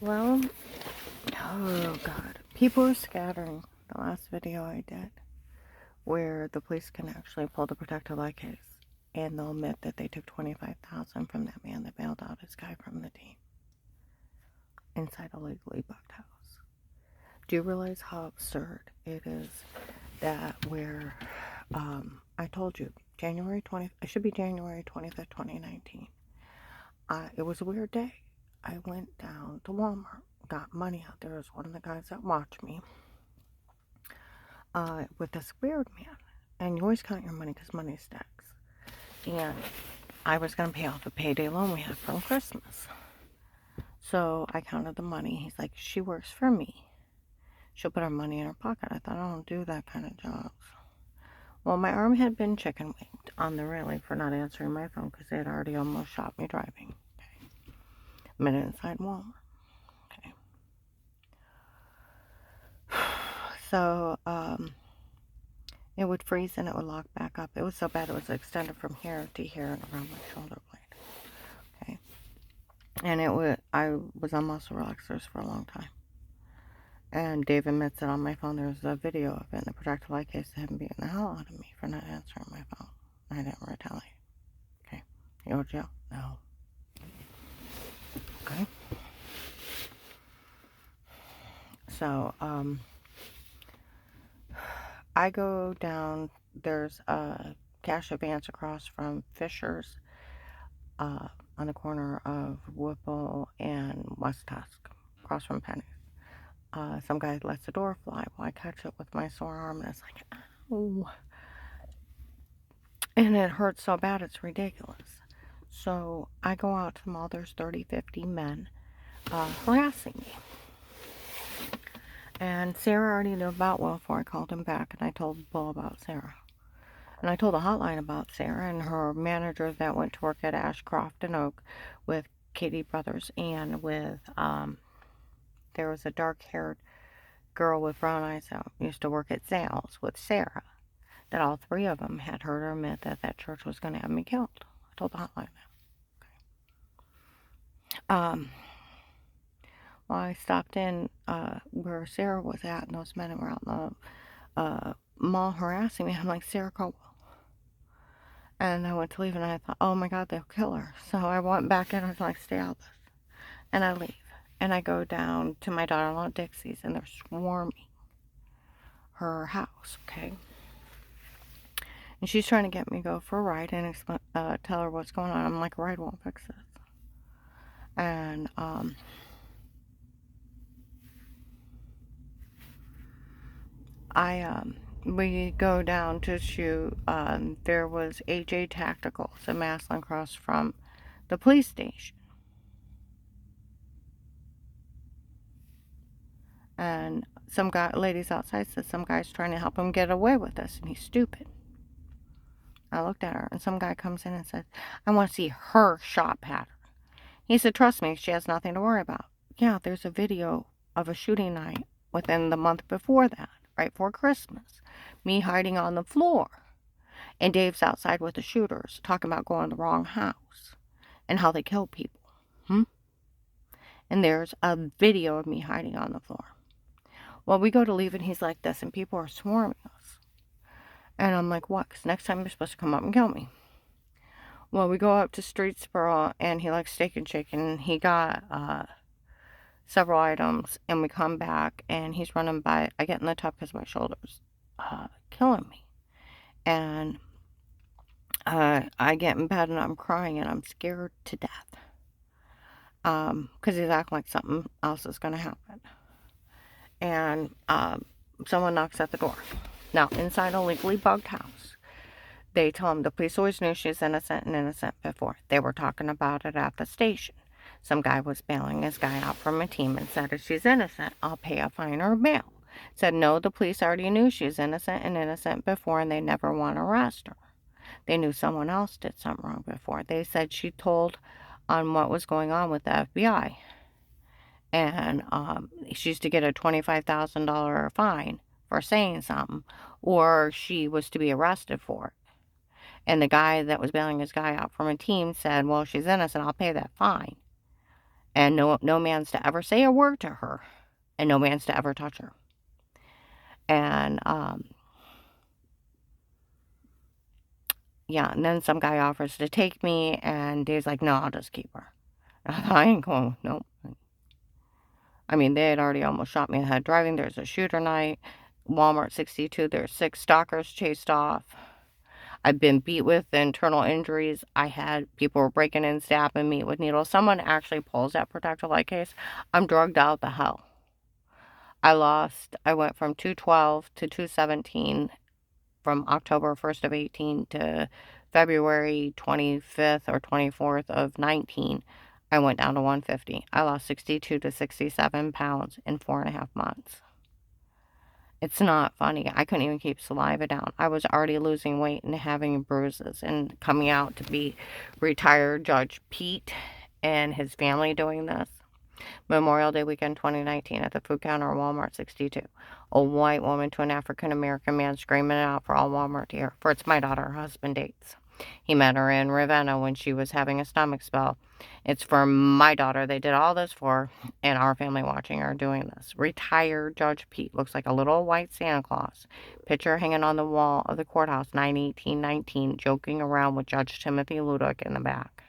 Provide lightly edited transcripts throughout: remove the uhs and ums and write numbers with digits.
Well, oh god. People are scattering the last video I did where the police can actually pull the protective light case and they'll admit that they took $25,000 from that man that bailed out his guy from the team inside a legally booked house. Do you realize how absurd it is that where I told you January 20th, it should be January 25th, 2019. It was a weird day. I went down to Walmart, got money out. There was one of the guys that watched me with this weird man. And you always count your money because money stacks. And I was going to pay off a payday loan we had from Christmas. So I counted the money. He's like, she works for me. She'll put her money in her pocket. I thought, I don't do that kind of jobs. Well, my arm had been chicken winged on the railing for not answering my phone because they had already almost shot me driving. Okay. I'm inside Walmart. Okay. So, it would freeze and it would lock back up. It was so bad it was extended from here to here and around my shoulder blade. Okay. And I was on muscle relaxers for a long time. And Dave admits that on my phone there's a video of it in the protective light case of him beating the hell out of me for not answering my phone. I didn't retaliate. Okay. You go to jail? No. Okay. So, I go down, there's a cash advance across from Fisher's, on the corner of Whipple and West Tusk, across from Penny's. Some guy lets the door fly. Well, I catch it with my sore arm, and it's like, ow. And it hurts so bad, it's ridiculous. So I go out to the mall, there's 30, 50 men harassing me. And Sarah already knew about Will before I called him back, and I told Bull about Sarah. And I told the hotline about Sarah and her manager that went to work at Ashcroft and Oak with Katie Brothers and with, there was a dark-haired girl with brown eyes that used to work at Zales with Sarah, that all three of them had heard her admit that that church was going to have me killed. I told the hotline that. Okay. Well, I stopped in where Sarah was at, and those men were out in the mall harassing me. I'm like, Sarah Caldwell. And I went to leave, and I thought, oh my God, they'll kill her. So I went back in, I was like, stay out of this. And I leave. And I go down to my daughter-in-law Dixie's, and they're swarming her house, okay? And she's trying to get me to go for a ride and tell her what's going on. I'm like, a ride won't fix this. And, we go down to shoot. There was AJ Tacticals in Massillon across from the police station. And some ladies outside said some guy's trying to help him get away with this, and he's stupid. I looked at her, and some guy comes in and says, I want to see her shot pattern. He said, trust me, she has nothing to worry about. Yeah, there's a video of a shooting night within the month before that, right before Christmas. Me hiding on the floor. And Dave's outside with the shooters, talking about going to the wrong house and how they kill people. And there's a video of me hiding on the floor. Well, we go to leave, and he's like this, and people are swarming us. And I'm like, what? Because next time you're supposed to come up and kill me. Well, we go up to Streetsboro, and he likes Steak and Chicken, and he got several items, and we come back, and he's running by. I get in the tub because my shoulder's killing me. And I get in bed, and I'm crying, and I'm scared to death. Because he's acting like something else is going to happen. And someone knocks at the door. Now, inside a legally bugged house, they tell him the police always knew she's innocent and innocent before. They were talking about it at the station. Some guy was bailing his guy out from a team and said, if she's innocent, I'll pay a fine or bail. Said, no, the police already knew she was innocent and innocent before, and they never want to arrest her. They knew someone else did something wrong before. They said she told on what was going on with the FBI. And she used to get a $25,000 fine for saying something, or she was to be arrested for it. And the guy that was bailing his guy out from a team said, well, she's innocent, I'll pay that fine. And no man's to ever say a word to her. And no man's to ever touch her. And, yeah, and then some guy offers to take me, and Dave's like, no, I'll just keep her. I ain't going, nope. I mean, they had already almost shot me in the head driving. There's a shooter night. Walmart 62, there's 6 stalkers chased off. I've been beat with internal injuries. I had people were breaking in, stabbing me with needles. Someone actually pulls that protective light case. I'm drugged out the hell. I went from 212 to 217 from October 1st of 18 to February 25th or 24th of 19. I went down to 150. I lost 62 to 67 pounds in 4.5 months. It's not funny. I couldn't even keep saliva down. I was already losing weight and having bruises and coming out to be retired Judge Pete and his family doing this. Memorial Day weekend 2019 at the food counter at Walmart 62. A white woman to an African American man screaming it out for all Walmart to hear. For it's my daughter, her husband dates. He met her in Ravenna when she was having a stomach spell. It's for my daughter. They did all this for, and our family watching her doing this. Retired Judge Pete looks like a little white Santa Claus. Picture hanging on the wall of the courthouse 9/18/19, joking around with Judge Timothy Ludick in the back.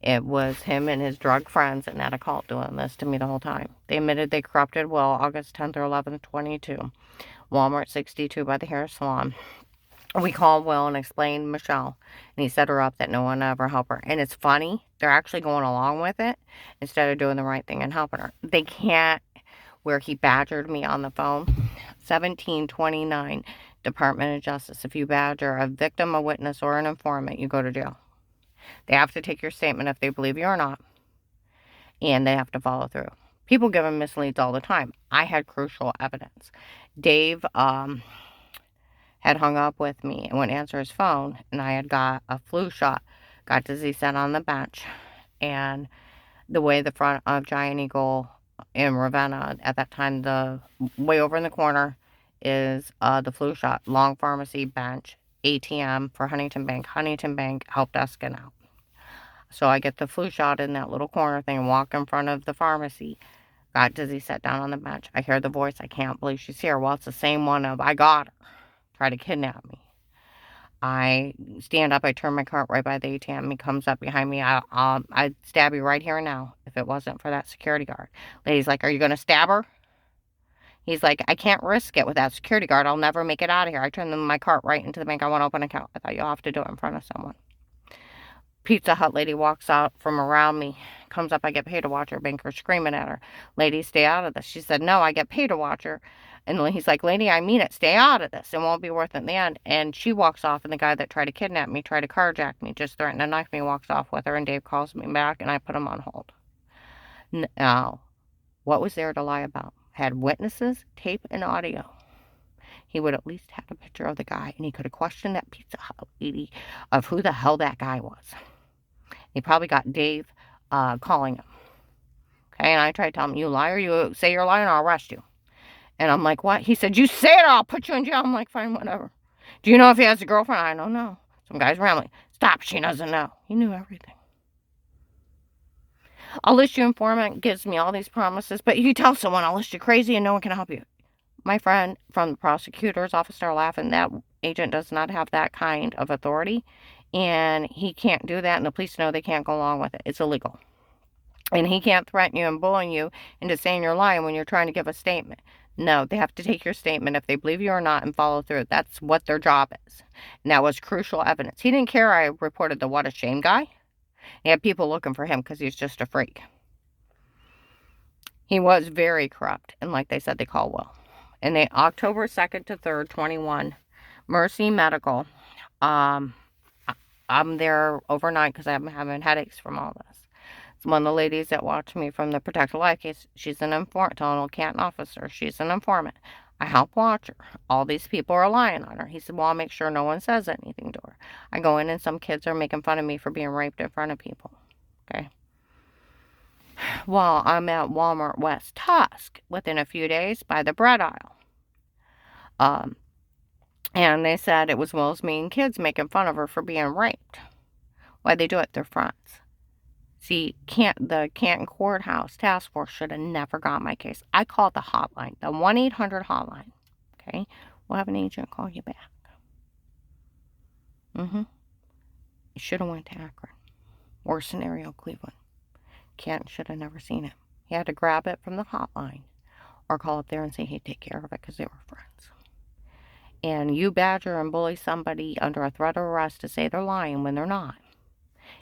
It was him and his drug friends and that occult doing this to me the whole time. They admitted they corrupted Will August 10th or 11th, 22. Walmart 62 by the hair salon. We called Will and explained Michelle, and he set her up that no one ever helped her. And it's funny, they're actually going along with it instead of doing the right thing and helping her. They can't, where he badgered me on the phone. 1729, Department of Justice. If you badger a victim, a witness, or an informant, you go to jail. They have to take your statement if they believe you or not, and they have to follow through. People give them misleads all the time. I had crucial evidence. Dave, had hung up with me and went to answer his phone, and I had got a flu shot, got dizzy, sat on the bench, and the way the front of Giant Eagle in Ravenna, at that time, the way over in the corner is the flu shot, long pharmacy bench, ATM for Huntington Bank help desk and out. So I get the flu shot in that little corner thing, walk in front of the pharmacy, got dizzy, sat down on the bench. I hear the voice, I can't believe she's here. Well, it's the same one of, I got her. Try to kidnap me. I stand up, I turn my cart right by the ATM. He comes up behind me. I'd stab you right here and now if it wasn't for that security guard. Lady's like, are you going to stab her? He's like, I can't risk it with that security guard. I'll never make it out of here. I turn my cart right into the bank. I want to open an account. I thought you'll have to do it in front of someone. Pizza Hut lady walks out from around me, comes up, I get paid to watch her. Banker screaming at her, lady, stay out of this. She said, no, I get paid to watch her. And he's like, lady, I mean it, stay out of this. It won't be worth it in the end. And she walks off, and the guy that tried to kidnap me, tried to carjack me, just threatened to knife me, walks off with her, and Dave calls me back, and I put him on hold. Now, what was there to lie about? Had witnesses, tape, and audio. He would at least have a picture of the guy, and he could have questioned that Pizza Hut lady of who the hell that guy was. He probably got Dave calling him. Okay, and I tried to tell him, you liar, you say you're lying, I'll arrest you. And I'm like, what? He said, you say it or I'll put you in jail. I'm like, fine, whatever. Do you know if he has a girlfriend? I don't know. Some guy's rambling. Stop, she doesn't know. He knew everything. I'll list you informant, gives me all these promises, but you tell someone I'll list you crazy and no one can help you. My friend from the prosecutor's office started laughing. That agent does not have that kind of authority, and he can't do that, and the police know they can't go along with it. It's illegal. And he can't threaten you and bully you into saying you're lying when you're trying to give a statement. No, they have to take your statement if they believe you or not and follow through. That's what their job is. And that was crucial evidence. He didn't care I reported the what a shame guy. He had people looking for him because he's just a freak. He was very corrupt. And like they said, they call Will. And they October 2nd to 3rd, 21, Mercy Medical. I'm there overnight because I'm having headaches from all this. It's one of the ladies that watched me from the Protected Life case. She's an informant, telling a Canton officer. She's an informant. I help watch her. All these people are lying on her. He said, well, I'll make sure no one says anything to her. I go in and some kids are making fun of me for being raped in front of people. Okay. Well, I'm at Walmart West Tusk within a few days by the bread aisle. And they said it was Will's mean kids making fun of her for being raped. Why'd they do it? They're friends. See, the Canton Courthouse Task Force should have never got my case. I called the hotline, the 1-800 hotline. Okay? We'll have an agent call you back. You should have went to Akron. Worst scenario, Cleveland. Canton should have never seen it. He had to grab it from the hotline or call up there and say, hey, take care of it, because they were friends. And you badger and bully somebody under a threat of arrest to say they're lying when they're not.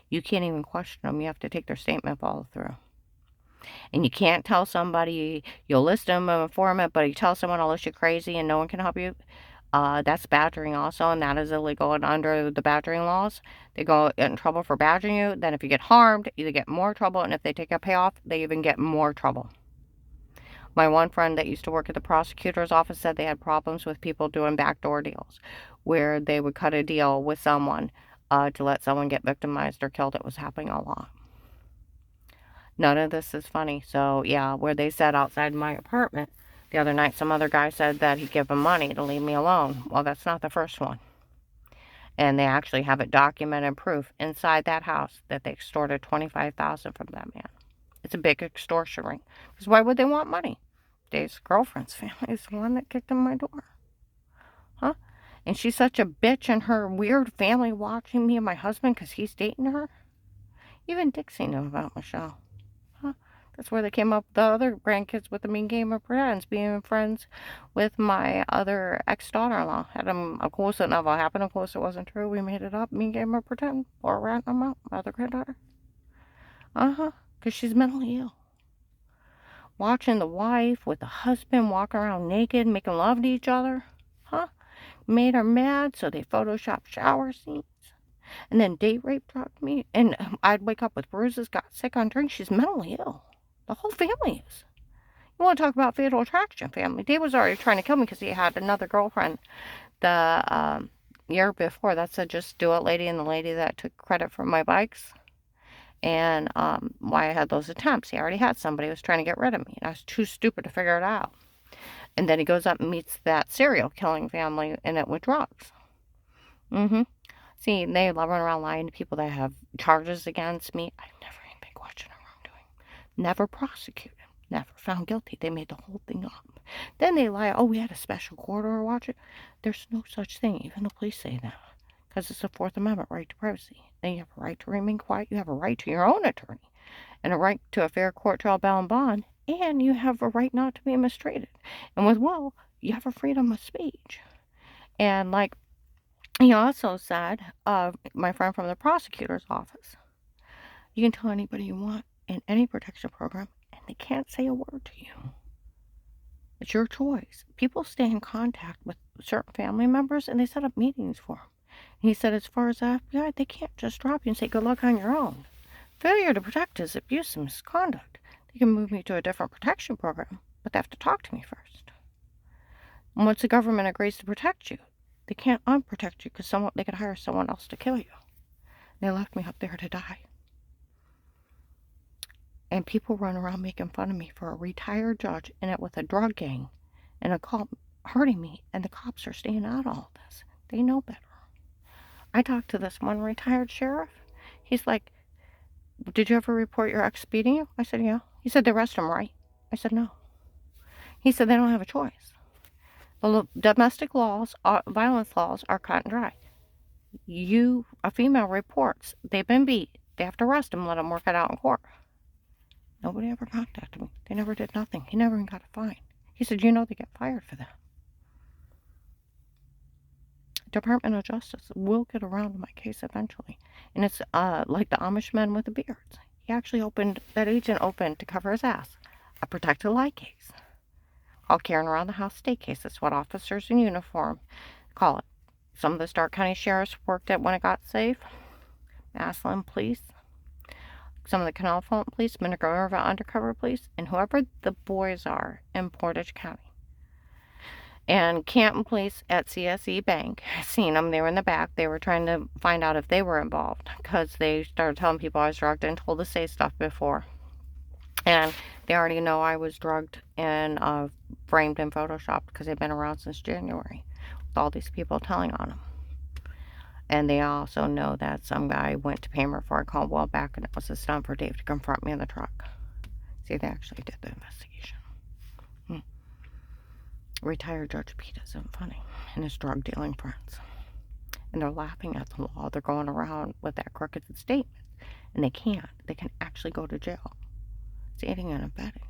You can't even question them. You have to take their statement follow through. And you can't tell somebody you'll list them an informant, but you tell someone I'll list you crazy and no one can help you. That's badgering also, and that is illegal. And under the badgering laws, they go in trouble for badgering you. Then if you get harmed, you get more trouble. And if they take a payoff, they even get more trouble. My one friend that used to work at the prosecutor's office said they had problems with people doing backdoor deals, where they would cut a deal with someone to let someone get victimized or killed. It was happening a lot. None of this is funny. So, yeah, where they said outside my apartment the other night, some other guy said that he'd give them money to leave me alone. Well, that's not the first one. And they actually have it documented proof inside that house that they extorted $25,000 from that man. It's a big extortion ring. Because why would they want money? Dave's girlfriend's family is the one that kicked in my door. Huh? And she's such a bitch, and her weird family watching me and my husband because he's dating her. Even Dixie knew about Michelle. Huh? That's where they came up with the other grandkids with the mean game of friends, being friends with my other ex-daughter-in-law. Had them, of course, it never happened. Of course, it wasn't true. We made it up. Mean game of pretend. Or rat them out. My other granddaughter. Because she's mentally ill. Watching the wife with the husband walk around naked, making love to each other. Made her mad, so they photoshopped shower scenes. And then date rape drugged me. And I'd wake up with bruises, got sick on drinks. She's mentally ill. The whole family is. You want to talk about fatal attraction family? Dave was already trying to kill me because he had another girlfriend the year before. That's a Just Do It lady, and the lady that took credit for my bikes. And why I had those attempts. He already had somebody who was trying to get rid of me. And I was too stupid to figure it out. And then he goes up and meets that serial killing family in it with drugs. See, they run around lying to people that have charges against me. I've never even been questioned or wrongdoing. Never prosecuted. Never found guilty. They made the whole thing up. Then they lie, oh, we had a special court order watch it. There's no such thing. Even the police say that. Because it's the Fourth Amendment right to privacy. Then you have a right to remain quiet. You have a right to your own attorney. And a right to a fair court trial, bail, and bond. And you have a right not to be mistreated. And with Will, you have a freedom of speech. And like he also said, my friend from the prosecutor's office, you can tell anybody you want in any protection program, and they can't say a word to you. It's your choice. People stay in contact with certain family members, and they set up meetings for them. And he said, as far as the FBI, they can't just drop you and say, good luck on your own. Failure to protect is abuse and misconduct. They can move me to a different protection program, but they have to talk to me first. And once the government agrees to protect you, they can't unprotect you because they could hire someone else to kill you. They left me up there to die. And people run around making fun of me for a retired judge in it with a drug gang and a cop hurting me, and the cops are staying out of all this. They know better. I talked to this one retired sheriff. He's like, did you ever report your ex beating you? I said, yeah. He said, they arrested him, right? I said, no. He said, they don't have a choice. The domestic laws, violence laws are cut and dry. A female reports they've been beat. They have to arrest them, let them work it out in court. Nobody ever contacted me. They never did nothing. He never even got a fine. He said, you know they get fired for that. Department of Justice will get around to my case eventually. And it's like the Amish men with the beards. That agent opened to cover his ass. A protected lie case. Called Karen Around the House State case. That's what officers in uniform call it. Some of the Stark County sheriffs worked at when it got safe. Massillon police. Some of the Canal Fulton police, Minerva undercover police, and whoever the boys are in Portage County. And Canton police at CSE Bank, seen them. They were in the back. They were trying to find out if they were involved because they started telling people I was drugged and told to say stuff before. And they already know I was drugged and framed and photoshopped because they've been around since January with all these people telling on them. And they also know that some guy went to Paymer for a call a while back, and it was a stunt for Dave to confront me in the truck. See, they actually did the investigation. Retired Judge Pete isn't funny, and his drug dealing friends. And they're laughing at the law. They're going around with that crooked statement. And they can't. They can actually go to jail. It's aiding and abetting.